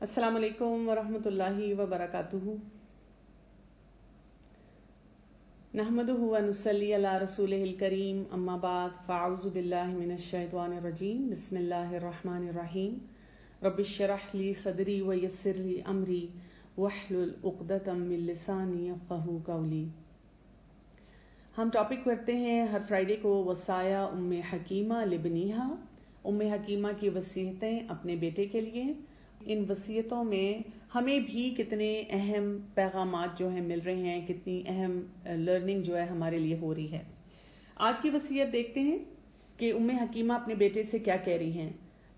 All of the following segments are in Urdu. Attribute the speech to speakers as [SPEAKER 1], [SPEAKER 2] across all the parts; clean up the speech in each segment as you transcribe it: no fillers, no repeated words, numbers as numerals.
[SPEAKER 1] السلام علیکم ورحمۃ اللہ وبرکاتہ. نحمده ونصلی علی رسولہ الکریم، اما بعد فاعوذ باللہ من الشیطان الرجیم. بسم اللہ الرحمن الرحیم. رب اشرح لی صدری ویسر لی امری واحلل عقدۃ من لسانی یفقہوا قولی. ہم ٹاپک کرتے ہیں ہر فرائیڈے کو وصایا ام حکیمہ لبنیہا، ام حکیمہ کی وصیتیں اپنے بیٹے کے لیے. ان وصیتوں میں ہمیں بھی کتنے اہم پیغامات جو ہیں مل رہے ہیں، کتنی اہم لرننگ جو ہے ہمارے لیے ہو رہی ہے. آج کی وصیت دیکھتے ہیں کہ ام حکیمہ اپنے بیٹے سے کیا کہہ رہی ہیں.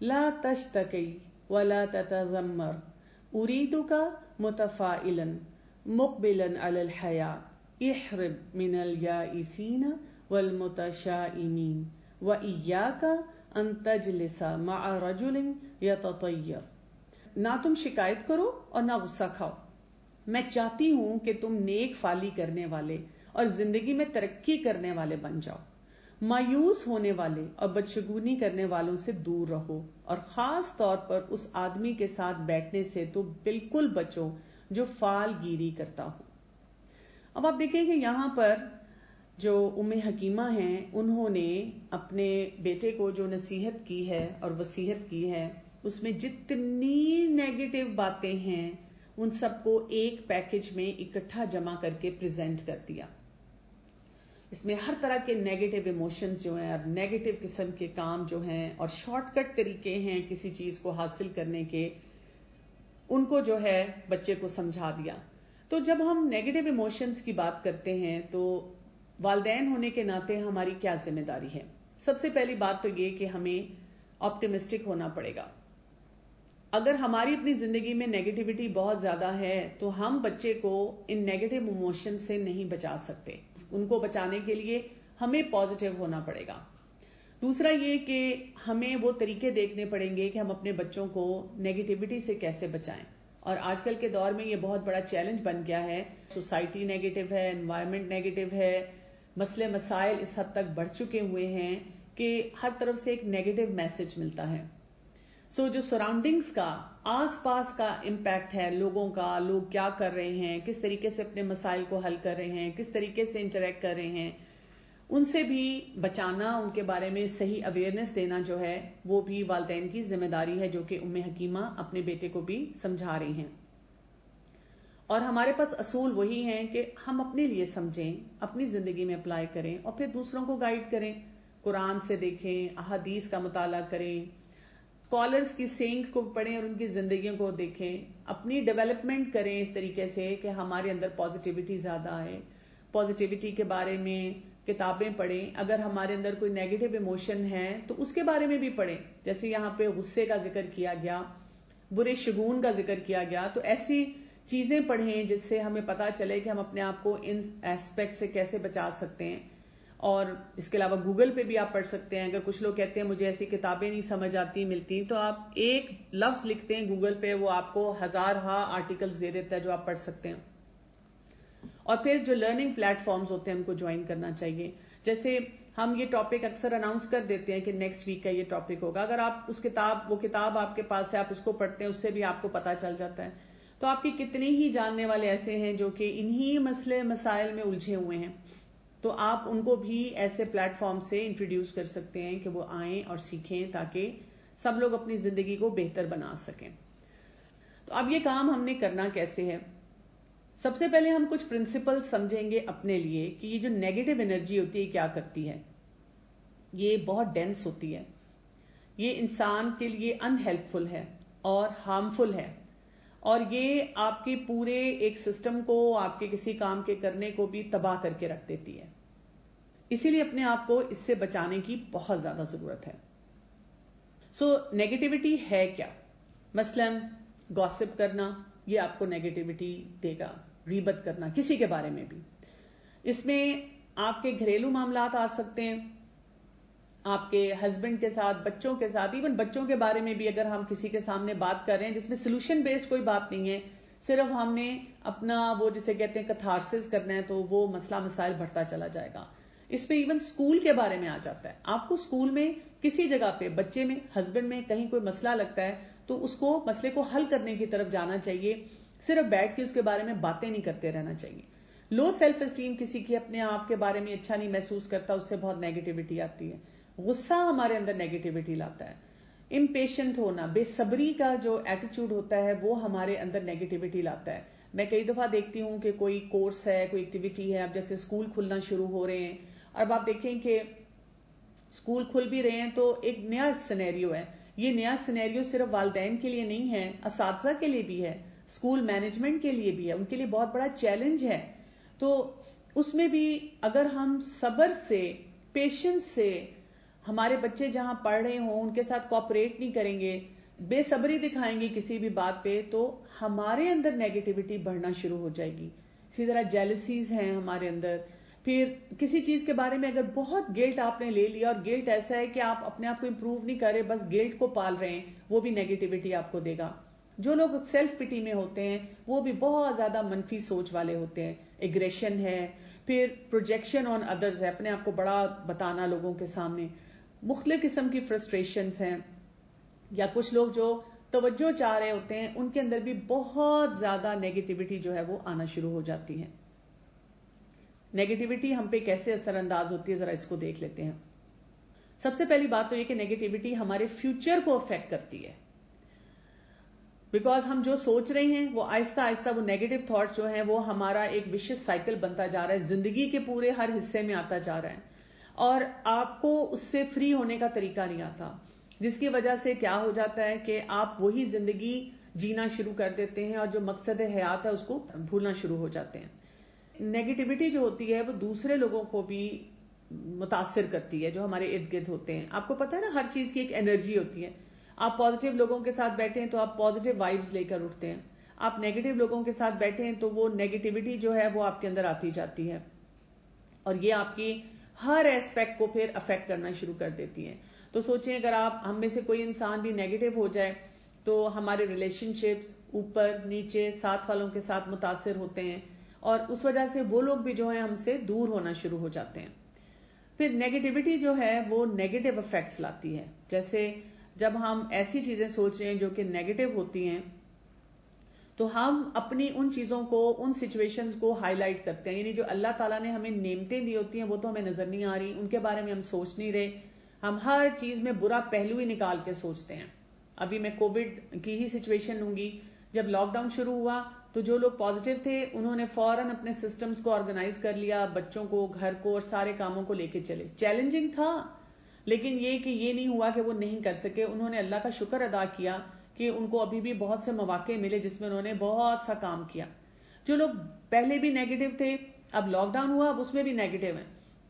[SPEAKER 1] لا تشتکی ولا تتذمر اریدک متفائلا مقبلا علی الحیاۃ احرب من الیائسین والمتشائمین وإیاک ان تجلس مع رجل یتطیر. نہ تم شکایت کرو اور نہ غصہ کھاؤ. میں چاہتی ہوں کہ تم نیک فالی کرنے والے اور زندگی میں ترقی کرنے والے بن جاؤ. مایوس ہونے والے اور بدشگونی کرنے والوں سے دور رہو، اور خاص طور پر اس آدمی کے ساتھ بیٹھنے سے تو بالکل بچو جو فال گیری کرتا ہو. اب آپ دیکھیں کہ یہاں پر جو ام حکیمہ ہیں، انہوں نے اپنے بیٹے کو جو نصیحت کی ہے اور وصیت کی ہے، اس میں جتنی نیگیٹو باتیں ہیں ان سب کو ایک پیکج میں اکٹھا جمع کر کے پریزنٹ کر دیا. اس میں ہر طرح کے نیگیٹو ایموشنز جو ہیں اور نیگیٹو قسم کے کام جو ہیں اور شارٹ کٹ طریقے ہیں کسی چیز کو حاصل کرنے کے، ان کو جو ہے بچے کو سمجھا دیا. تو جب ہم نیگیٹو ایموشنز کی بات کرتے ہیں تو والدین ہونے کے ناطے ہماری کیا ذمہ داری ہے؟ سب سے پہلی بات تو یہ کہ ہمیں آپٹیمسٹک ہونا پڑے گا. اگر ہماری اپنی زندگی میں نیگیٹیوٹی بہت زیادہ ہے تو ہم بچے کو ان نیگیٹو ایموشن سے نہیں بچا سکتے. ان کو بچانے کے لیے ہمیں پازیٹیو ہونا پڑے گا. دوسرا یہ کہ ہمیں وہ طریقے دیکھنے پڑیں گے کہ ہم اپنے بچوں کو نیگیٹیوٹی سے کیسے بچائیں. اور آج کل کے دور میں یہ بہت بڑا چیلنج بن گیا ہے. سوسائٹی نیگیٹو ہے، انوائرمنٹ نیگیٹو ہے، مسئلے مسائل اس حد تک بڑھ چکے ہوئے ہیں کہ ہر طرف سے ایک نیگیٹو میسج ملتا ہے. جو سراؤنڈنگز کا، آس پاس کا امپیکٹ ہے لوگوں کا، لوگ کیا کر رہے ہیں، کس طریقے سے اپنے مسائل کو حل کر رہے ہیں، کس طریقے سے انٹریکٹ کر رہے ہیں، ان سے بھی بچانا، ان کے بارے میں صحیح اویئرنیس دینا جو ہے وہ بھی والدین کی ذمہ داری ہے، جو کہ ام حکیمہ اپنے بیٹے کو بھی سمجھا رہی ہیں. اور ہمارے پاس اصول وہی ہیں کہ ہم اپنے لیے سمجھیں، اپنی زندگی میں اپلائی کریں اور پھر دوسروں کو گائیڈ کریں. قرآن سے دیکھیں، احادیث کا مطالعہ کریں، اسکالرز کی سینگز کو پڑھیں اور ان کی زندگیوں کو دیکھیں. اپنی ڈیولپمنٹ کریں اس طریقے سے کہ ہمارے اندر پازیٹیوٹی زیادہ آئے. پازیٹیوٹی کے بارے میں کتابیں پڑھیں. اگر ہمارے اندر کوئی نیگیٹو ایموشن ہے تو اس کے بارے میں بھی پڑھیں. جیسے یہاں پہ غصے کا ذکر کیا گیا، برے شگون کا ذکر کیا گیا، تو ایسی چیزیں پڑھیں جس سے ہمیں پتا چلے کہ ہم اپنے آپ کو ان ایسپیکٹ سے کیسے بچا سکتے ہیں. اور اس کے علاوہ گوگل پہ بھی آپ پڑھ سکتے ہیں. اگر کچھ لوگ کہتے ہیں مجھے ایسی کتابیں نہیں سمجھ آتی ملتی، تو آپ ایک لفظ لکھتے ہیں گوگل پہ، وہ آپ کو ہزارہا آرٹیکلز دے دیتا ہے جو آپ پڑھ سکتے ہیں. اور پھر جو لرننگ پلیٹ فارمز ہوتے ہیں ان کو جوائن کرنا چاہیے. جیسے ہم یہ ٹاپک اکثر اناؤنس کر دیتے ہیں کہ نیکسٹ ویک کا یہ ٹاپک ہوگا. اگر آپ وہ کتاب آپ کے پاس ہے، آپ اس کو پڑھتے ہیں، اس سے بھی آپ کو پتا چل جاتا ہے. تو آپ کی کتنی ہی جاننے والے ایسے ہیں جو کہ انہی مسئلے مسائل میں الجھے ہوئے ہیں، تو آپ ان کو بھی ایسے پلیٹ فارم سے انٹروڈیوس کر سکتے ہیں کہ وہ آئیں اور سیکھیں تاکہ سب لوگ اپنی زندگی کو بہتر بنا سکیں. تو اب یہ کام ہم نے کرنا کیسے ہے؟ سب سے پہلے ہم کچھ پرنسپل سمجھیں گے اپنے لیے کہ یہ جو نیگیٹو انرجی ہوتی ہے کیا کرتی ہے. یہ بہت ڈینس ہوتی ہے، یہ انسان کے لیے ان ہیلپ فل ہے اور ہارمفل ہے، اور یہ آپ کے پورے ایک سسٹم کو، آپ کے کسی کام کے کرنے کو بھی تباہ کر کے رکھ دیتی ہے. اسی لیے اپنے آپ کو اس سے بچانے کی بہت زیادہ ضرورت ہے. نیگیٹیوٹی ہے کیا؟ مثلا گاسپ کرنا، یہ آپ کو نیگیٹیوٹی دے گا. غیبت کرنا کسی کے بارے میں بھی، اس میں آپ کے گھریلو معاملات آ سکتے ہیں، آپ کے ہسبینڈ کے ساتھ، بچوں کے ساتھ. ایون بچوں کے بارے میں بھی اگر ہم کسی کے سامنے بات کر رہے ہیں جس میں سولوشن بیسڈ کوئی بات نہیں ہے، صرف ہم نے اپنا وہ جسے کہتے ہیں کتھارسس کرنا ہے، تو وہ مسئلہ مسائل بڑھتا چلا جائے گا. اس میں ایون اسکول کے بارے میں آ جاتا ہے. آپ کو اسکول میں کسی جگہ پہ بچے میں، ہسبینڈ میں کہیں کوئی مسئلہ لگتا ہے تو اس کو مسئلے کو حل کرنے کی طرف جانا چاہیے، صرف بیٹھ کے اس کے بارے میں باتیں نہیں کرتے رہنا چاہیے. لو سیلف اسٹیم کسی کی اپنے آپ کے بارے میں اچھا نہیں محسوس کرتا، اس سے بہت نیگیٹیوٹی آتی ہے. غصہ ہمارے اندر نیگیٹیوٹی لاتا ہے. امپیشنٹ ہونا، بے صبری کا جو ایٹیچیوڈ ہوتا ہے وہ ہمارے اندر نیگیٹیوٹی لاتا ہے. میں کئی دفعہ دیکھتی ہوں کہ کوئی کورس ہے، کوئی ایکٹیویٹی ہے، اب جیسے اسکول کھلنا شروع ہو رہے ہیں، اب آپ دیکھیں کہ اسکول کھل بھی رہے ہیں تو ایک نیا سینیریو ہے. یہ نیا سینیریو صرف والدین کے لیے نہیں ہے، اساتذہ کے لیے بھی ہے، اسکول مینجمنٹ کے لیے بھی ہے، ان کے لیے بہت بڑا چیلنج ہے. تو اس میں بھی اگر ہم صبر سے، پیشنس سے، ہمارے بچے جہاں پڑھ رہے ہوں ان کے ساتھ کوآپریٹ نہیں کریں گے، بے صبری دکھائیں گے کسی بھی بات پہ، تو ہمارے اندر نیگیٹیوٹی بڑھنا شروع ہو جائے گی. اسی طرح جیلسیز ہیں ہمارے اندر. پھر کسی چیز کے بارے میں اگر بہت گلٹ آپ نے لے لیا، اور گلٹ ایسا ہے کہ آپ اپنے آپ کو امپروو نہیں کر رہے، بس گلٹ کو پال رہے ہیں، وہ بھی نیگیٹیوٹی آپ کو دے گا. جو لوگ سیلف پٹی میں ہوتے ہیں وہ بھی بہت زیادہ منفی سوچ والے ہوتے ہیں. ایگریشن ہے، پھر پروجیکشن آن ادرز ہے، اپنے آپ کو بڑا بتانا لوگوں کے سامنے. مختلف قسم کی فرسٹریشنز ہیں، یا کچھ لوگ جو توجہ چاہ رہے ہوتے ہیں ان کے اندر بھی بہت زیادہ نیگیٹیوٹی جو ہے وہ آنا شروع ہو جاتی ہے. نیگیٹیوٹی ہم پہ کیسے اثر انداز ہوتی ہے، ذرا اس کو دیکھ لیتے ہیں. سب سے پہلی بات تو یہ کہ نیگیٹیوٹی ہمارے فیوچر کو افیکٹ کرتی ہے. بیکاز ہم جو سوچ رہے ہیں وہ آہستہ آہستہ وہ نیگیٹو تھاٹس جو ہیں وہ ہمارا ایک وشیس سائیکل بنتا جا رہا ہے، زندگی کے پورے ہر حصے میں آتا جا رہا ہے، اور آپ کو اس سے فری ہونے کا طریقہ نہیں آتا، جس کی وجہ سے کیا ہو جاتا ہے کہ آپ وہی زندگی جینا شروع کر دیتے ہیں اور جو مقصد حیات ہے اس کو بھولنا شروع ہو جاتے ہیں. نیگیٹیوٹی جو ہوتی ہے وہ دوسرے لوگوں کو بھی متاثر کرتی ہے جو ہمارے ارد گرد ہوتے ہیں. آپ کو پتا ہے نا، ہر چیز کی ایک انرجی ہوتی ہے. آپ پازیٹیو لوگوں کے ساتھ بیٹھے ہیں تو آپ پازیٹیو وائبز لے کر اٹھتے ہیں، آپ نیگیٹو لوگوں کے ساتھ بیٹھے ہیں تو وہ نیگیٹیوٹی جو ہے وہ آپ کے اندر آتی جاتی ہے، اور یہ آپ کی ہر ایسپیکٹ کو پھر افیکٹ کرنا شروع کر دیتی ہے. تو سوچیں اگر آپ ہم میں سے کوئی انسان بھی نیگیٹو ہو جائے تو ہمارے ریلیشن شپس اوپر نیچے ساتھ والوں کے ساتھ متاثر ہوتے ہیں، اور اس وجہ سے وہ لوگ بھی جو ہیں ہم سے دور ہونا شروع ہو جاتے ہیں. پھر نیگیٹیوٹی جو ہے وہ نیگیٹو افیکٹس لاتی ہے. جیسے جب ہم ایسی چیزیں سوچ رہے ہیں جو کہ نیگیٹو ہوتی ہیں تو ہم اپنی ان چیزوں کو، ان سچویشنز کو ہائی لائٹ کرتے ہیں. یعنی جو اللہ تعالیٰ نے ہمیں نعمتیں دی ہوتی ہیں وہ تو ہمیں نظر نہیں آ رہی، ان کے بارے میں ہم سوچ نہیں رہے، ہم ہر چیز میں برا پہلو ہی نکال کے سوچتے ہیں. ابھی میں کووڈ کی ہی سچویشن لوں گی. جب لاک ڈاؤن شروع ہوا تو جو لوگ پازیٹیو تھے انہوں نے فوراً اپنے سسٹمز کو آرگنائز کر لیا، بچوں کو، گھر کو اور سارے کاموں کو لے کے چلے. چیلنجنگ تھا، لیکن یہ کہ یہ نہیں ہوا کہ وہ نہیں کر سکے. انہوں نے اللہ کا شکر ادا کیا کہ ان کو ابھی بھی بہت سے مواقع ملے جس میں انہوں نے بہت سا کام کیا. جو لوگ پہلے بھی نیگیٹو تھے، اب لاک ڈاؤن ہوا، اب اس میں بھی نیگیٹو ہیں،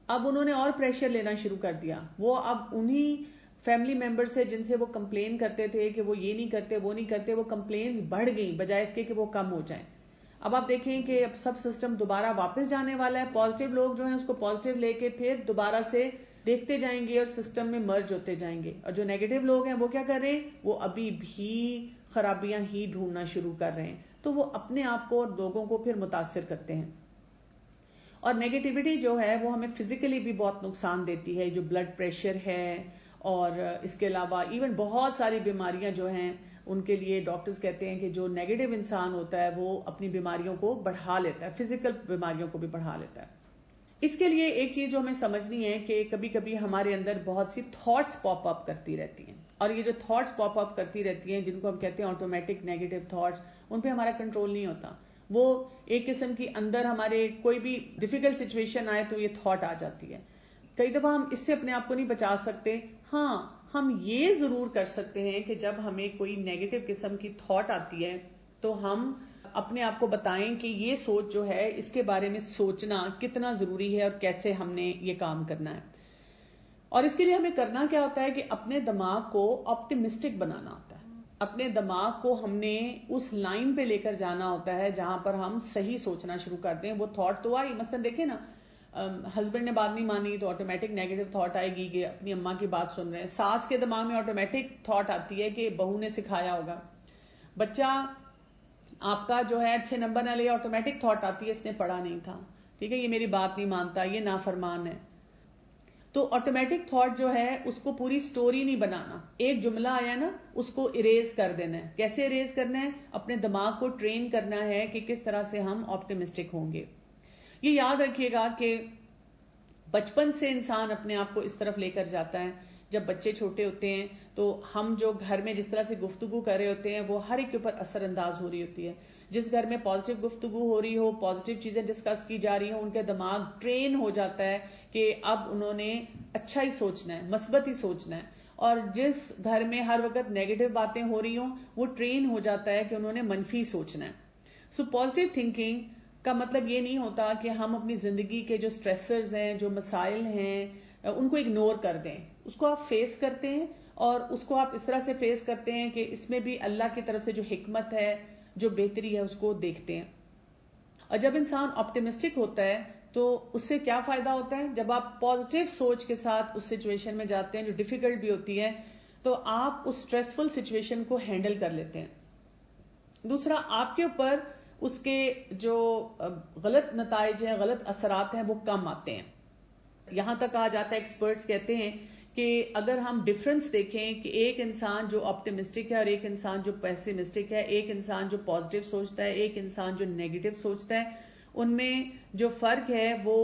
[SPEAKER 1] اب انہوں نے اور پریشر لینا شروع کر دیا. وہ اب انہی فیملی ممبر سے جن سے وہ کمپلین کرتے تھے کہ وہ یہ نہیں کرتے وہ نہیں کرتے، وہ کمپلینز بڑھ گئیں بجائے اس کے کہ وہ کم ہو جائیں. اب آپ دیکھیں کہ اب سب سسٹم دوبارہ واپس جانے والا ہے. پازیٹیو لوگ جو ہیں اس کو پازیٹیو لے کے پھر دوبارہ سے دیکھتے جائیں گے اور سسٹم میں مرج ہوتے جائیں گے، اور جو نیگیٹو لوگ ہیں وہ کیا کر رہے ہیں، وہ ابھی بھی خرابیاں ہی ڈھونڈنا شروع کر رہے ہیں. تو وہ اپنے آپ کو اور لوگوں کو پھر متاثر کرتے ہیں. اور نیگیٹیوٹی جو ہے وہ ہمیں فزیکلی بھی بہت نقصان دیتی ہے. جو بلڈ پریشر ہے اور اس کے علاوہ ایون بہت ساری بیماریاں جو ہیں ان کے لیے ڈاکٹرز کہتے ہیں کہ جو نیگیٹو انسان ہوتا ہے وہ اپنی بیماریوں کو بڑھا لیتا ہے، فزیکل بیماریوں کو بھی بڑھا لیتا ہے. اس کے لیے ایک چیز جو ہمیں سمجھنی ہے کہ کبھی کبھی ہمارے اندر بہت سی تھاٹس پاپ اپ کرتی رہتی ہیں، اور یہ جو تھاٹس پاپ اپ کرتی رہتی ہیں جن کو ہم کہتے ہیں آٹومیٹک نیگیٹو تھاٹس، ان پہ ہمارا کنٹرول نہیں ہوتا. وہ ایک قسم کی اندر ہمارے کوئی بھی ڈیفیکلٹ سچویشن آئے تو یہ تھاٹ آ جاتی ہے. کئی دفعہ ہم اس سے اپنے آپ کو نہیں بچا سکتے. ہاں، ہم یہ ضرور کر سکتے ہیں کہ جب ہمیں کوئی نیگیٹو قسم کی تھاٹ آتی ہے تو ہم اپنے آپ کو بتائیں کہ یہ سوچ جو ہے اس کے بارے میں سوچنا کتنا ضروری ہے اور کیسے ہم نے یہ کام کرنا ہے. اور اس کے لیے ہمیں کرنا کیا ہوتا ہے کہ اپنے دماغ کو آپٹیمسٹک بنانا ہوتا ہے. اپنے دماغ کو ہم نے اس لائن پہ لے کر جانا ہوتا ہے جہاں پر ہم صحیح سوچنا شروع کر دیں. وہ تھاٹ تو آئی، مثلا دیکھیں نا، ہسبینڈ نے بات نہیں مانی تو آٹومیٹک نیگیٹو تھاٹ آئے گی کہ اپنی اماں کی بات سن رہے ہیں. ساس کے دماغ میں آٹومیٹک تھاٹ آتی ہے کہ بہو نے سکھایا ہوگا. بچہ آپ کا جو ہے اچھے نمبر نہ لے، آٹومیٹک تھاٹ آتی ہے اس نے پڑھا نہیں تھا، ٹھیک ہے، یہ میری بات نہیں مانتا، یہ نافرمان ہے. تو آٹومیٹک تھاٹ جو ہے اس کو پوری سٹوری نہیں بنانا, ایک جملہ آیا نا اس کو اریز کر دینا ہے. کیسے اریز کرنا ہے؟ اپنے دماغ کو ٹرین کرنا ہے کہ کس طرح سے ہم آپٹیمسٹک ہوں گے. یہ یاد رکھیے گا کہ بچپن سے انسان اپنے آپ کو اس طرف لے کر جاتا ہے. جب بچے چھوٹے ہوتے ہیں تو ہم جو گھر میں جس طرح سے گفتگو کر رہے ہوتے ہیں وہ ہر ایک کے اوپر اثر انداز ہو رہی ہوتی ہے. جس گھر میں پازیٹیو گفتگو ہو رہی ہو, پازیٹیو چیزیں ڈسکس کی جا رہی ہوں, ان کا دماغ ٹرین ہو جاتا ہے کہ اب انہوں نے اچھا ہی سوچنا ہے, مثبت ہی سوچنا ہے. اور جس گھر میں ہر وقت نیگیٹو باتیں ہو رہی ہوں وہ ٹرین ہو جاتا ہے کہ انہوں نے منفی سوچنا ہے. سو پازیٹیو تھنکنگ کا مطلب یہ نہیں ہوتا کہ ہم اپنی زندگی کے جو سٹریسرز ہیں, جو مسائل ہیں, ان کو اگنور کر دیں. اس کو آپ فیس کرتے ہیں اور اس کو آپ اس طرح سے فیس کرتے ہیں کہ اس میں بھی اللہ کی طرف سے جو حکمت ہے, جو بہتری ہے, اس کو دیکھتے ہیں. اور جب انسان آپٹیمسٹک ہوتا ہے تو اس سے کیا فائدہ ہوتا ہے؟ جب آپ پازیٹیو سوچ کے ساتھ اس سچویشن میں جاتے ہیں جو ڈیفیکلٹ بھی ہوتی ہے تو آپ اس سٹریسفل سچویشن کو ہینڈل کر لیتے ہیں. دوسرا, آپ کے اوپر اس کے جو غلط نتائج ہیں, غلط اثرات ہیں, وہ کم آتے ہیں. یہاں تک کہا جاتا ہے, ایکسپرٹس کہتے ہیں کہ اگر ہم ڈفرنس دیکھیں کہ ایک انسان جو آپٹیمسٹک ہے اور ایک انسان جو پیسیمسٹک ہے, ایک انسان جو پازیٹیو سوچتا ہے, ایک انسان جو نیگیٹو سوچتا ہے, ان میں جو فرق ہے وہ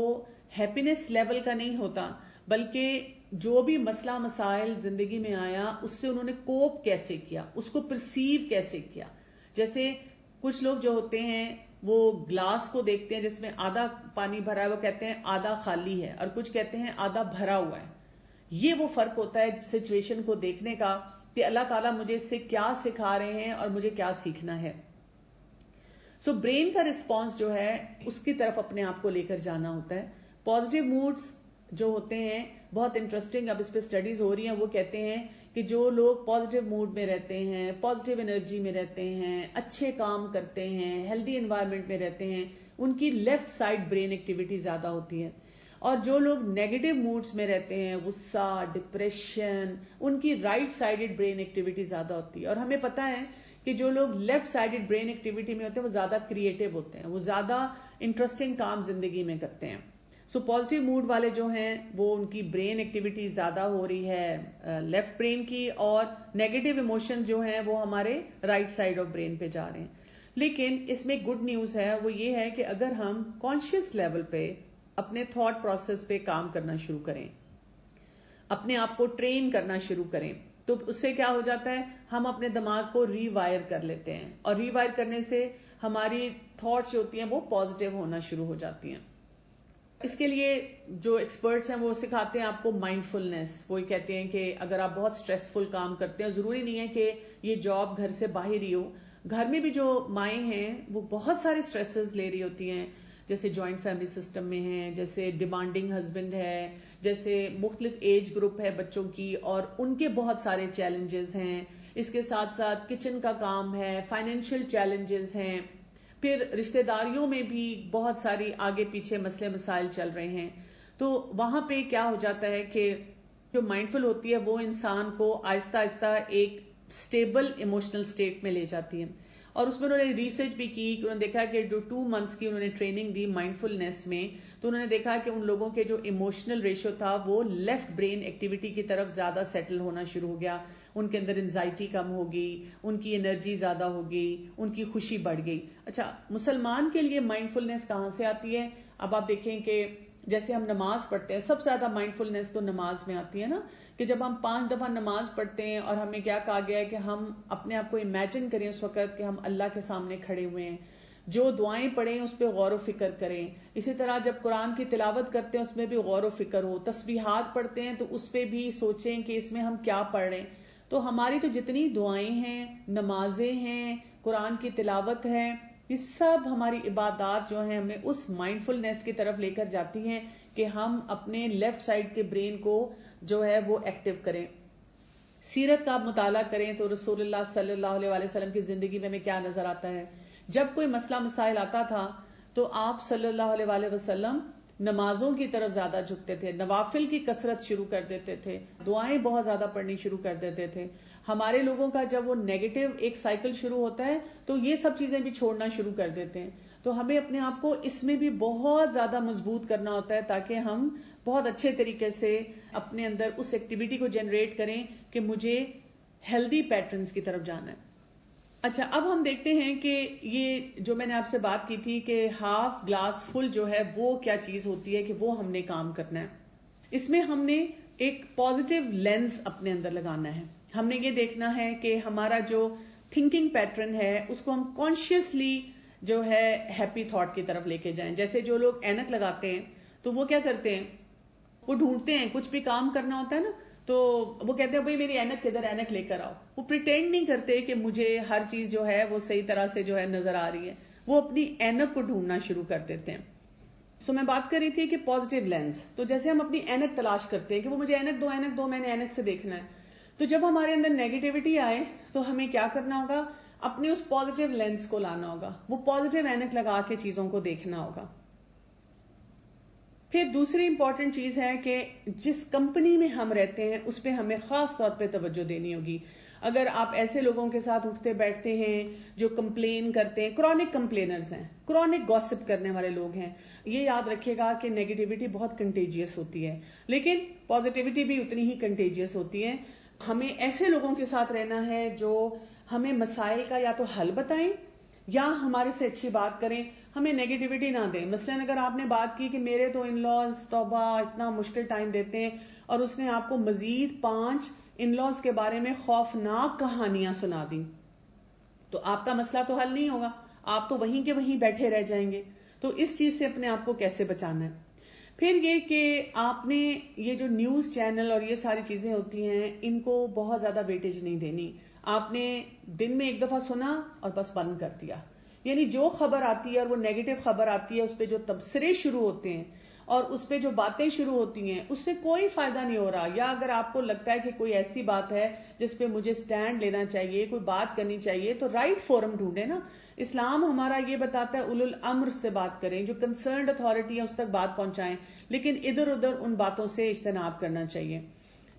[SPEAKER 1] ہیپینس لیول کا نہیں ہوتا, بلکہ جو بھی مسئلہ مسائل زندگی میں آیا اس سے انہوں نے کوپ کیسے کیا, اس کو پرسیو کیسے کیا. جیسے کچھ لوگ جو ہوتے ہیں وہ گلاس کو دیکھتے ہیں جس میں آدھا پانی بھرا ہے, وہ کہتے ہیں آدھا خالی ہے, اور کچھ کہتے ہیں آدھا بھرا ہوا ہے. یہ وہ فرق ہوتا ہے سچویشن کو دیکھنے کا کہ اللہ تعالیٰ مجھے اس سے کیا سکھا رہے ہیں اور مجھے کیا سیکھنا ہے. سو برین کا رسپانس جو ہے اس کی طرف اپنے آپ کو لے کر جانا ہوتا ہے. پازیٹیو موڈز جو ہوتے ہیں بہت انٹرسٹنگ, اب اس پہ اسٹڈیز ہو رہی ہیں, وہ کہتے ہیں کہ جو لوگ پازیٹیو موڈ میں رہتے ہیں, پازیٹیو انرجی میں رہتے ہیں, اچھے کام کرتے ہیں, ہیلدی انوائرمنٹ میں رہتے ہیں, ان کی لیفٹ سائڈ برین ایکٹیویٹی زیادہ ہوتی ہے. اور جو لوگ نیگیٹو موڈز میں رہتے ہیں, غصہ, ڈپریشن, ان کی رائٹ سائڈڈ برین ایکٹیویٹی زیادہ ہوتی ہے. اور ہمیں پتا ہے کہ جو لوگ لیفٹ سائڈڈ برین ایکٹیویٹی میں ہوتے ہیں وہ زیادہ کریٹو ہوتے ہیں, وہ زیادہ انٹرسٹنگ کام زندگی میں کرتے ہیں. سو پازیٹیو موڈ والے جو ہیں وہ ان کی برین ایکٹیویٹی زیادہ ہو رہی ہے لیفٹ برین کی, اور نیگیٹو ایموشن جو ہیں وہ ہمارے رائٹ سائڈ آف برین پہ جا رہے ہیں. لیکن اس میں گڈ نیوز ہے, وہ یہ ہے کہ اگر ہم کانشیس لیول پہ اپنے تھاٹ پروسیس پہ کام کرنا شروع کریں, اپنے آپ کو ٹرین کرنا شروع کریں, تو اس سے کیا ہو جاتا ہے, ہم اپنے دماغ کو ری وائر کر لیتے ہیں, اور ری وائر کرنے سے ہماری تھاٹس جو ہوتی ہیں وہ پازیٹیو ہونا شروع ہو جاتی ہیں. اس کے لیے جو ایکسپرٹس ہیں وہ سکھاتے ہیں آپ کو مائنڈ فلنس. وہ کہتے ہیں کہ اگر آپ بہت سٹریسفل کام کرتے ہیں, ضروری نہیں ہے کہ یہ جاب گھر سے باہر ہی ہو, گھر میں بھی جو مائیں ہیں وہ بہت سارے سٹریسز لے رہی ہوتی ہیں, جیسے جوائنٹ فیملی سسٹم میں ہیں, جیسے ڈیمانڈنگ ہسبینڈ ہے, جیسے مختلف ایج گروپ ہے بچوں کی اور ان کے بہت سارے چیلنجز ہیں, اس کے ساتھ ساتھ کچن کا کام ہے, فائنینشیل چیلنجز ہیں, پھر رشتہ داریوں میں بھی بہت ساری آگے پیچھے مسئلے مسائل چل رہے ہیں. تو وہاں پہ کیا ہو جاتا ہے کہ جو مائنڈفل ہوتی ہے وہ انسان کو آہستہ آہستہ ایک سٹیبل ایموشنل سٹیٹ میں لے جاتی ہے. اور اس میں انہوں نے ریسرچ بھی کی کہ انہوں نے دیکھا کہ جو 2 months کی انہوں نے ٹریننگ دی مائنڈفلنس میں, تو انہوں نے دیکھا کہ ان لوگوں کے جو ایموشنل ریشو تھا وہ لیفٹ برین ایکٹیویٹی کی طرف زیادہ سیٹل ہونا شروع ہو گیا. ان کے اندر انزائٹی کم ہوگی, ان کی انرجی زیادہ ہوگی, ان کی خوشی بڑھ گئی. اچھا, مسلمان کے لیے مائنڈفلنس کہاں سے آتی ہے؟ اب آپ دیکھیں کہ جیسے ہم نماز پڑھتے ہیں, سب سے زیادہ مائنڈفلنس تو نماز میں آتی ہے نا, کہ جب ہم 5 دفعہ نماز پڑھتے ہیں اور ہمیں کیا کہا گیا ہے کہ ہم اپنے آپ کو امیجن کریں اس وقت کہ ہم اللہ کے سامنے کھڑے ہوئے ہیں, جو دعائیں پڑھیں اس پہ غور و فکر کریں. اسی طرح جب قرآن کی تلاوت کرتے ہیں اس میں بھی غور و فکر ہو, تسبیحات پڑھتے ہیں تو اس پہ بھی سوچیں کہ اس میں ہم کیا پڑھ رہے ہیں. تو ہماری تو جتنی دعائیں ہیں, نمازیں ہیں, قرآن کی تلاوت ہے, یہ سب ہماری عبادات جو ہیں ہمیں اس مائنڈفلنس کی طرف لے کر جاتی ہیں کہ ہم اپنے لیفٹ سائڈ کے برین کو جو ہے وہ ایکٹیو کریں. سیرت کا مطالعہ کریں تو رسول اللہ صلی اللہ علیہ وسلم کی زندگی میں ہمیں کیا نظر آتا ہے. جب کوئی مسئلہ مسائل آتا تھا تو آپ صلی اللہ علیہ وسلم نمازوں کی طرف زیادہ جھکتے تھے, نوافل کی کثرت شروع کر دیتے تھے, دعائیں بہت زیادہ پڑھنی شروع کر دیتے تھے. ہمارے لوگوں کا جب وہ نیگیٹو ایک سائیکل شروع ہوتا ہے تو یہ سب چیزیں بھی چھوڑنا شروع کر دیتے ہیں. تو ہمیں اپنے آپ کو اس میں بھی بہت زیادہ مضبوط کرنا ہوتا ہے تاکہ ہم بہت اچھے طریقے سے اپنے اندر اس ایکٹیویٹی کو جنریٹ کریں کہ مجھے ہیلدی پیٹرنز کی طرف جانا ہے. اچھا، اب ہم دیکھتے ہیں کہ یہ جو میں نے آپ سے بات کی تھی کہ ہاف گلاس فل جو ہے وہ کیا چیز ہوتی ہے کہ وہ ہم نے کام کرنا ہے. اس میں ہم نے ایک پازیٹیو لینس اپنے اندر لگانا ہے. ہم نے یہ دیکھنا ہے کہ ہمارا جو تھنکنگ پیٹرن ہے اس کو ہم کانشیسلی جو ہے ہیپی تھاٹ کی طرف لے کے جائیں. جیسے جو لوگ اینک لگاتے ہیں تو وہ کیا کرتے ہیں، وہ ڈھونڈتے ہیں، کچھ بھی کام کرنا ہوتا ہے نا تو وہ کہتے ہیں بھائی میری اینک کدھر، اینک لے کر آؤ. وہ پریٹینڈ نہیں کرتے کہ مجھے ہر چیز جو ہے وہ صحیح طرح سے جو ہے نظر آ رہی ہے، وہ اپنی اینک کو ڈھونڈنا شروع کر دیتے ہیں. سو میں بات کر رہی تھی کہ پازیٹیو لینس، تو جیسے ہم اپنی اینک تلاش کرتے ہیں کہ وہ مجھے اینک دو، میں نے اینک سے دیکھنا ہے. تو جب ہمارے اندر نیگیٹیوٹی آئے تو ہمیں کیا کرنا ہوگا، اپنے اس پازیٹیو لینس کو لانا ہوگا، وہ پازیٹیو اینک لگا کے چیزوں کو دیکھنا ہوگا. پھر دوسری امپورٹنٹ چیز ہے کہ جس کمپنی میں ہم رہتے ہیں اس پہ ہمیں خاص طور پہ توجہ دینی ہوگی. اگر آپ ایسے لوگوں کے ساتھ اٹھتے بیٹھتے ہیں جو کمپلین کرتے ہیں، کرونک کمپلینرز ہیں، کرونک گوسپ کرنے والے لوگ ہیں، یہ یاد رکھیے گا کہ نیگیٹیوٹی بہت کنٹیجیس ہوتی ہے لیکن پازیٹیوٹی بھی اتنی ہی کنٹیجیس ہوتی ہے. ہمیں ایسے لوگوں کے ساتھ رہنا ہے جو ہمیں مسائل کا یا تو حل بتائیں یا ہمارے سے اچھی بات کریں، ہمیں نیگیٹیوٹی نہ دیں. مثلاً اگر آپ نے بات کی کہ میرے تو ان لاز توبہ اتنا مشکل ٹائم دیتے ہیں اور اس نے آپ کو مزید 5 ان لاز کے بارے میں خوفناک کہانیاں سنا دی، تو آپ کا مسئلہ تو حل نہیں ہوگا، آپ تو وہیں کے وہیں بیٹھے رہ جائیں گے. تو اس چیز سے اپنے آپ کو کیسے بچانا ہے. پھر یہ کہ آپ نے یہ جو نیوز چینل اور یہ ساری چیزیں ہوتی ہیں ان کو بہت زیادہ ویٹیج نہیں دینی. آپ نے دن میں ایک دفعہ سنا اور بس بند کر دیا. یعنی جو خبر آتی ہے اور وہ نیگیٹو خبر آتی ہے، اس پہ جو تبصرے شروع ہوتے ہیں اور اس پہ جو باتیں شروع ہوتی ہیں اس سے کوئی فائدہ نہیں ہو رہا. یا اگر آپ کو لگتا ہے کہ کوئی ایسی بات ہے جس پہ مجھے سٹینڈ لینا چاہیے، کوئی بات کرنی چاہیے، تو رائٹ فورم ڈھونڈے نا. اسلام ہمارا یہ بتاتا ہے اولو الامر سے بات کریں، جو کنسرنڈ اتھارٹی ہے اس تک بات پہنچائیں، لیکن ادھر ادھر ان باتوں سے اجتناب کرنا چاہیے.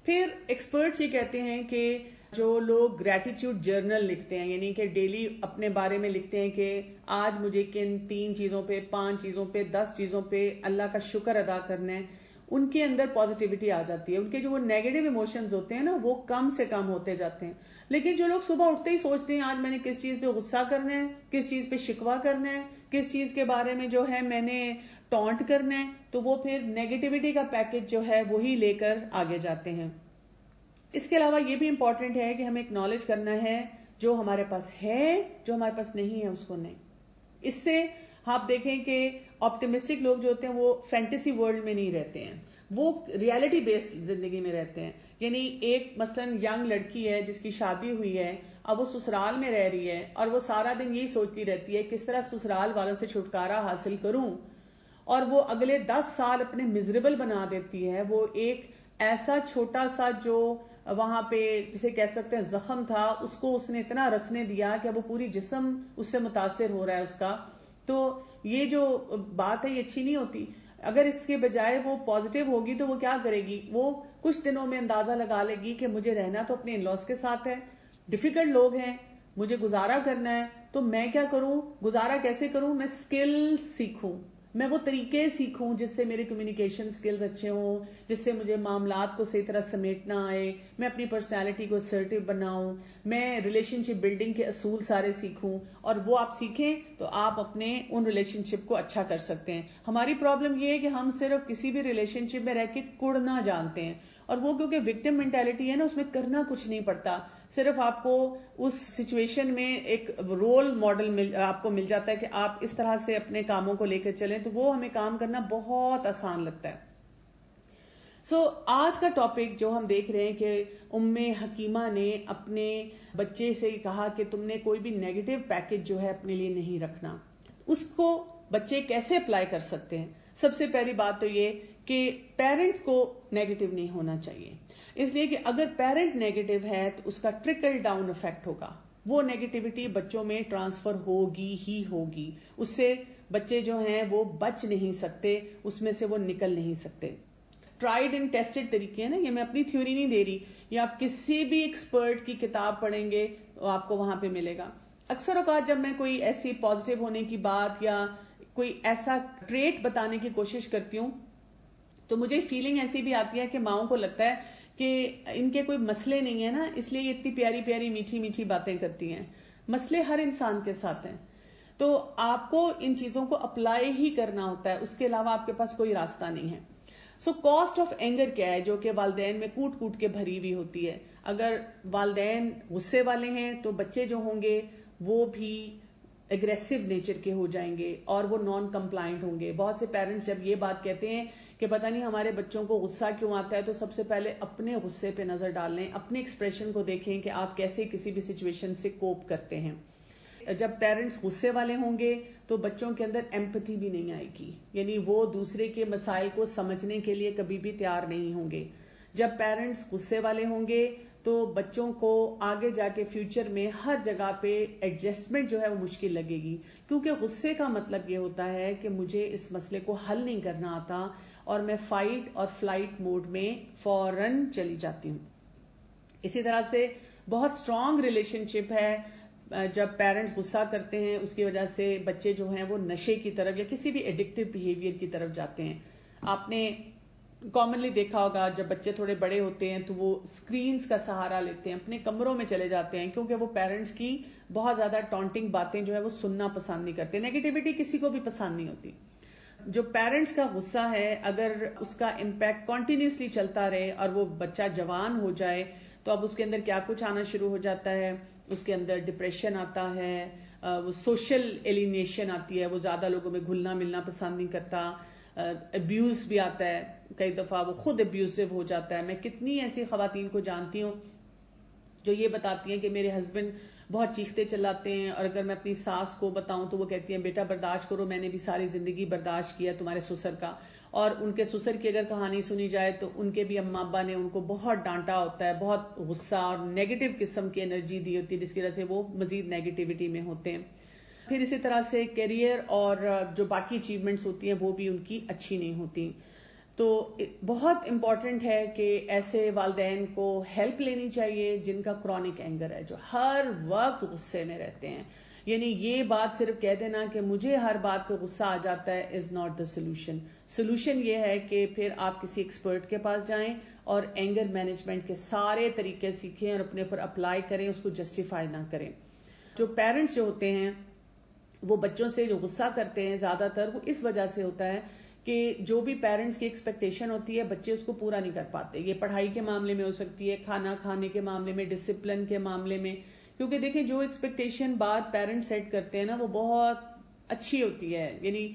[SPEAKER 1] پھر ایکسپرٹس یہ کہتے ہیں کہ جو لوگ گریٹیٹیوڈ جرنل لکھتے ہیں، یعنی کہ ڈیلی اپنے بارے میں لکھتے ہیں کہ آج مجھے کن 3 چیزوں پہ، 5 چیزوں پہ، 10 چیزوں پہ اللہ کا شکر ادا کرنا ہے، ان کے اندر پازیٹیوٹی آ جاتی ہے. ان کے جو وہ نیگیٹو ایموشنز ہوتے ہیں نا وہ کم سے کم ہوتے جاتے ہیں. لیکن جو لوگ صبح اٹھتے ہی سوچتے ہیں آج میں نے کس چیز پہ غصہ کرنا ہے، کس چیز پہ شکوہ کرنا ہے، کس چیز کے بارے میں جو ہے میں نے ٹونٹ کرنا ہے، تو وہ پھر نیگیٹیوٹی کا پیکج جو ہے وہی لے کر آگے جاتے ہیں. اس کے علاوہ یہ بھی امپورٹنٹ ہے کہ ہمیں اکنالج کرنا ہے جو ہمارے پاس ہے، جو ہمارے پاس نہیں ہے اس کو نہیں. اس سے آپ دیکھیں کہ آپٹمسٹک لوگ جو ہوتے ہیں وہ فینٹیسی ورلڈ میں نہیں رہتے ہیں، وہ ریالٹی بیسڈ زندگی میں رہتے ہیں. یعنی ایک مثلاً ینگ لڑکی ہے جس کی شادی ہوئی ہے، اب وہ سسرال میں رہ رہی ہے اور وہ سارا دن یہی سوچتی رہتی ہے کس طرح سسرال والوں سے چھٹکارا حاصل کروں، اور وہ اگلے 10 سال اپنے میزریبل بنا دیتی ہے. وہ ایک ایسا چھوٹا سا جو وہاں پہ جسے کہہ سکتے ہیں زخم تھا، اس کو اس نے اتنا رسنے دیا کہ وہ پوری جسم اس سے متاثر ہو رہا ہے اس کا. تو یہ جو بات ہے یہ اچھی نہیں ہوتی. اگر اس کے بجائے وہ پازیٹیو ہوگی تو وہ کیا کرے گی، وہ کچھ دنوں میں اندازہ لگا لے گی کہ مجھے رہنا تو اپنے ان لاز کے ساتھ ہے، ڈیفیکلٹ لوگ ہیں، مجھے گزارا کرنا ہے، تو میں کیا کروں، گزارا کیسے کروں، میں سکل سیکھوں، میں وہ طریقے سیکھوں جس سے میرے کمیونیکیشن سکلز اچھے ہوں، جس سے مجھے معاملات کو صحیح طرح سمیٹنا آئے، میں اپنی پرسنالٹی کو اسرٹیو بناؤں، میں ریلیشن شپ بلڈنگ کے اصول سارے سیکھوں. اور وہ آپ سیکھیں تو آپ اپنے ان ریلیشن شپ کو اچھا کر سکتے ہیں. ہماری پرابلم یہ ہے کہ ہم صرف کسی بھی ریلیشن شپ میں رہ کے کڑنا جانتے ہیں، اور وہ کیونکہ وکٹم مینٹیلٹی ہے نا، اس میں کرنا کچھ نہیں پڑتا. صرف آپ کو اس سچویشن میں ایک رول ماڈل آپ کو مل جاتا ہے کہ آپ اس طرح سے اپنے کاموں کو لے کر چلیں، تو وہ ہمیں کام کرنا بہت آسان لگتا ہے. آج کا ٹاپک جو ہم دیکھ رہے ہیں کہ ام حکیمہ نے اپنے بچے سے کہا کہ تم نے کوئی بھی نیگیٹو پیکج جو ہے اپنے لیے نہیں رکھنا. اس کو بچے کیسے اپلائی کر سکتے ہیں؟ سب سے پہلی بات تو یہ کہ پیرنٹس کو نیگیٹو نہیں ہونا چاہیے، اس لیے کہ اگر پیرنٹ نیگیٹو ہے تو اس کا ٹرکل ڈاؤن افیکٹ ہوگا، وہ نیگیٹیوٹی بچوں میں ٹرانسفر ہوگی ہی ہوگی، اس سے بچے جو ہیں وہ بچ نہیں سکتے، اس میں سے وہ نکل نہیں سکتے. ٹرائیڈ اینڈ ٹیسٹڈ طریقے ہیں نا، یہ میں اپنی تھیوری نہیں دے رہی، یا آپ کسی بھی ایکسپرٹ کی کتاب پڑھیں گے تو آپ کو وہاں پہ ملے گا. اکثر اوقات جب میں کوئی ایسی پازیٹیو ہونے کی بات یا کوئی ایسا ٹریٹ بتانے کی کوشش کرتی ہوں تو مجھے فیلنگ ایسی بھی آتی ہے کہ ماؤں کو لگتا ہے کہ ان کے کوئی مسئلے نہیں ہے نا، اس لیے یہ اتنی پیاری پیاری میٹھی میٹھی باتیں کرتی ہیں. مسئلے ہر انسان کے ساتھ ہیں، تو آپ کو ان چیزوں کو اپلائی ہی کرنا ہوتا ہے، اس کے علاوہ آپ کے پاس کوئی راستہ نہیں ہے. سو کاسٹ آف اینگر کیا ہے، جو کہ والدین میں کوٹ کوٹ کے بھری ہوئی ہوتی ہے. اگر والدین غصے والے ہیں تو بچے جو ہوں گے وہ بھی اگریسو نیچر کے ہو جائیں گے اور وہ نان کمپلائنٹ ہوں گے. بہت سے پیرنٹس جب یہ بات کہتے ہیں کہ پتہ نہیں ہمارے بچوں کو غصہ کیوں آتا ہے، تو سب سے پہلے اپنے غصے پہ نظر ڈال لیں، اپنے ایکسپریشن کو دیکھیں کہ آپ کیسے کسی بھی سچویشن سے کوپ کرتے ہیں. جب پیرنٹس غصے والے ہوں گے تو بچوں کے اندر ایمپتھی بھی نہیں آئے گی، یعنی وہ دوسرے کے مسائل کو سمجھنے کے لیے کبھی بھی تیار نہیں ہوں گے. جب پیرنٹس غصے والے ہوں گے تو بچوں کو آگے جا کے فیوچر میں ہر جگہ پہ ایڈجسٹمنٹ جو ہے وہ مشکل لگے گی، کیونکہ غصے کا مطلب یہ ہوتا ہے کہ مجھے اس مسئلے کو حل نہیں کرنا آتا اور میں فائٹ اور فلائٹ موڈ میں فوراً چلی جاتی ہوں. اسی طرح سے بہت اسٹرانگ ریلیشن شپ ہے جب پیرنٹس غصہ کرتے ہیں، اس کی وجہ سے بچے جو ہیں وہ نشے کی طرف یا کسی بھی ایڈکٹیو بیہیویئر کی طرف جاتے ہیں. آپ نے کامنلی دیکھا ہوگا جب بچے تھوڑے بڑے ہوتے ہیں تو وہ اسکرینز کا سہارا لیتے ہیں، اپنے کمروں میں چلے جاتے ہیں، کیونکہ وہ پیرنٹس کی بہت زیادہ ٹانٹنگ باتیں جو ہے وہ سننا پسند نہیں کرتے. نیگیٹیوٹی کسی کو بھی پسند نہیں ہوتی. جو پیرنٹس کا غصہ ہے اگر اس کا امپیکٹ کنٹینیوسلی چلتا رہے اور وہ بچہ جوان ہو جائے تو اب اس کے اندر کیا کچھ آنا شروع ہو جاتا ہے، اس کے اندر ڈپریشن آتا ہے، وہ سوشل ایلینیشن آتی ہے، وہ زیادہ لوگوں میں گھلنا ملنا پسند نہیں کرتا، ابیوز بھی آتا ہے، کئی دفعہ وہ خود ابیوزو ہو جاتا ہے. میں کتنی ایسی خواتین کو جانتی ہوں جو یہ بتاتی ہیں کہ میرے ہسبینڈ بہت چیختے چلاتے ہیں، اور اگر میں اپنی ساس کو بتاؤں تو وہ کہتی ہیں بیٹا برداشت کرو، میں نے بھی ساری زندگی برداشت کیا تمہارے سسر کا. اور ان کے سسر کی اگر کہانی سنی جائے تو ان کے بھی اماں ابا نے ان کو بہت ڈانٹا ہوتا ہے، بہت غصہ اور نیگیٹو قسم کی انرجی دی ہوتی ہے، جس کی وجہ سے وہ مزید نیگیٹیوٹی میں ہوتے ہیں. پھر اسی طرح سے کیریئر اور جو باقی اچیومنٹس ہوتی ہیں وہ بھی ان کی اچھی نہیں ہوتی. تو بہت امپورٹنٹ ہے کہ ایسے والدین کو ہیلپ لینی چاہیے جن کا کرونک اینگر ہے، جو ہر وقت غصے میں رہتے ہیں. یعنی یہ بات صرف کہہ دینا کہ مجھے ہر بات پہ غصہ آ جاتا ہے is not the solution. Solution یہ ہے کہ پھر آپ کسی ایکسپرٹ کے پاس جائیں اور اینگر مینجمنٹ کے سارے طریقے سیکھیں اور اپنے اوپر اپلائی کریں، اس کو جسٹیفائی نہ کریں. جو پیرنٹس جو ہوتے ہیں وہ بچوں سے جو غصہ کرتے ہیں زیادہ تر وہ اس وجہ سے ہوتا ہے کہ جو بھی پیرنٹس کی ایکسپیکٹیشن ہوتی ہے بچے اس کو پورا نہیں کر پاتے. یہ پڑھائی کے معاملے میں ہو سکتی ہے، کھانا کھانے کے معاملے میں، ڈسپلن کے معاملے میں. کیونکہ دیکھیں جو ایکسپیکٹیشن بات پیرنٹس سیٹ کرتے ہیں نا وہ بہت اچھی ہوتی ہے. یعنی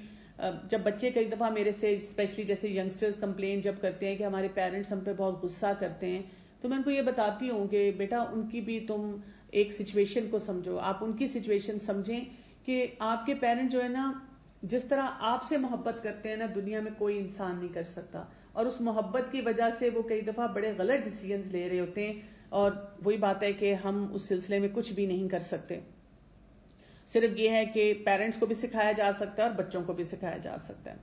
[SPEAKER 1] جب بچے کئی دفعہ میرے سے اسپیشلی جیسے ینگسٹرز کمپلین جب کرتے ہیں کہ ہمارے پیرنٹس ہم پہ بہت غصہ کرتے ہیں، تو میں ان کو یہ بتاتی ہوں کہ بیٹا ان کی بھی تم ایک سچویشن کو سمجھو، آپ ان کی سچویشن سمجھیں کہ آپ کے پیرنٹ جو ہے نا جس طرح آپ سے محبت کرتے ہیں نا دنیا میں کوئی انسان نہیں کر سکتا، اور اس محبت کی وجہ سے وہ کئی دفعہ بڑے غلط ڈیسیژنز لے رہے ہوتے ہیں، اور وہی بات ہے کہ ہم اس سلسلے میں کچھ بھی نہیں کر سکتے. صرف یہ ہے کہ پیرنٹس کو بھی سکھایا جا سکتا ہے اور بچوں کو بھی سکھایا جا سکتا ہے.